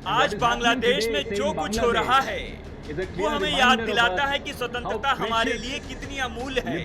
आज बांग्लादेश में जो कुछ हो रहा है वो हमें याद दिलाता है कि स्वतंत्रता हमारे लिए कितनी अमूल्य है।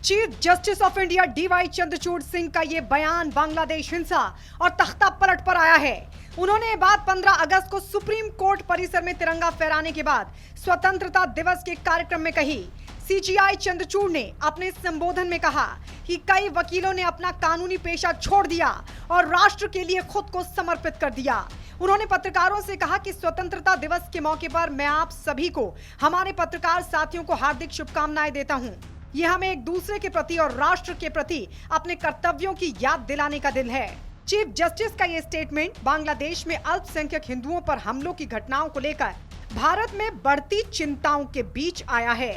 Chief justice of India DY Chandrachud Singh का ये बयान बांग्लादेश हिंसा और तख्ता पलट पर आया है। उन्होंने ये बात 15 अगस्त को सुप्रीम कोर्ट परिसर में तिरंगा फहराने के बाद स्वतंत्रता दिवस के कार्यक्रम में कही। सीजीआई चंद्रचूड़ ने अपने संबोधन में कहा कि कई वकीलों ने अपना कानूनी पेशा छोड़ दिया और राष्ट्र के लिए खुद को समर्पित कर दिया। उन्होंने पत्रकारों से कहा कि स्वतंत्रता दिवस के मौके पर मैं आप सभी को, हमारे पत्रकार साथियों को हार्दिक शुभकामनाएं देता हूं। ये हमें एक दूसरे के प्रति और राष्ट्र के प्रति अपने कर्तव्यों की याद दिलाने का दिन है। चीफ जस्टिस का ये स्टेटमेंट बांग्लादेश में अल्पसंख्यक हिंदुओं पर हमलों की घटनाओं को लेकर भारत में बढ़ती चिंताओं के बीच आया है।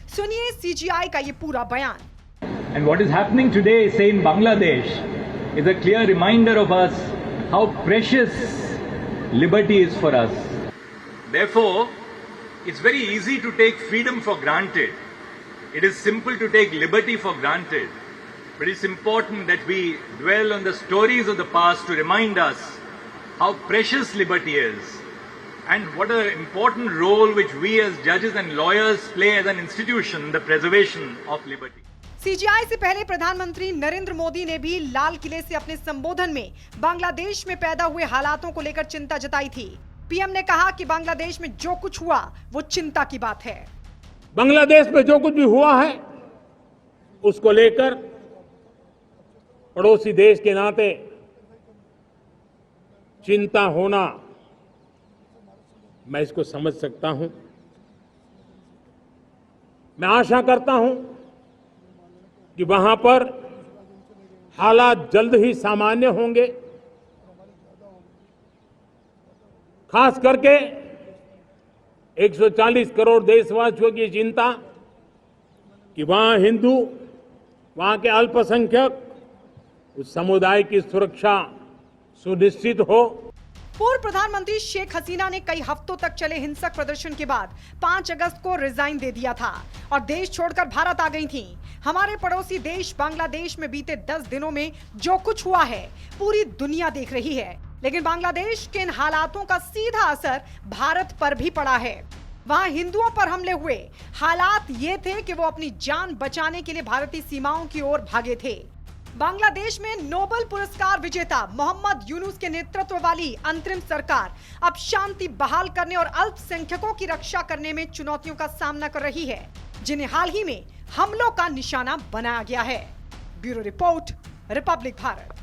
सुनिए सीजीआई का ये पूरा बयान। And what is happening today, say in Bangladesh, is a clear reminder of us how precious liberty is for us. Therefore, it's very easy to take freedom for granted. It is simple to take liberty for granted. But it's important that we dwell on the stories of the past to remind us how precious liberty is and what an important role which we as judges and lawyers play as an institution in the preservation of liberty. CGI से पहले प्रधानमंत्री नरेंद्र मोदी ने भी लाल किले से अपने संबोधन में बांग्लादेश में पैदा हुए हालातों को लेकर चिंता जताई थी। पीएम ने कहा कि बांग्लादेश में जो कुछ हुआ वो चिंता की बात है। बांग्लादेश में जो कुछ भी हुआ है उसको लेकर पड़ोसी देश के नाते चिंता होना, मैं इसको समझ सकता हूं। मैं आशा करता हूं कि वहां पर हालात जल्द ही सामान्य होंगे। खास करके 140 करोड़ देशवासियों की चिंता कि वहां हिंदू, वहां के अल्पसंख्यक, उस समुदाय की सुरक्षा सुनिश्चित हो। पूर्व प्रधानमंत्री शेख हसीना ने कई हफ्तों तक चले हिंसक प्रदर्शन के बाद 5 अगस्त को रिजाइन दे दिया था और देश छोड़कर भारत आ गई थीं। हमारे पड़ोसी देश बांग्लादेश में बीते 10 दिनों में जो कुछ हुआ है पूरी दुनिया देख रही है, लेकिन बांग्लादेश के इन हालातों का सीधा असर भारत पर भी पड़ा है। वहां हिंदुओं पर हमले हुए। हालात ये थे कि वो अपनी जान बचाने के लिए भारतीय सीमाओं की ओर भागे थे। बांग्लादेश में नोबेल पुरस्कार विजेता मोहम्मद यूनुस के नेतृत्व वाली अंतरिम सरकार अब शांति बहाल करने और अल्पसंख्यकों की रक्षा करने में चुनौतियों का सामना कर रही है, जिन्हें हाल ही में हमलों का निशाना बनाया गया है। Bureau report, Republic Bharat.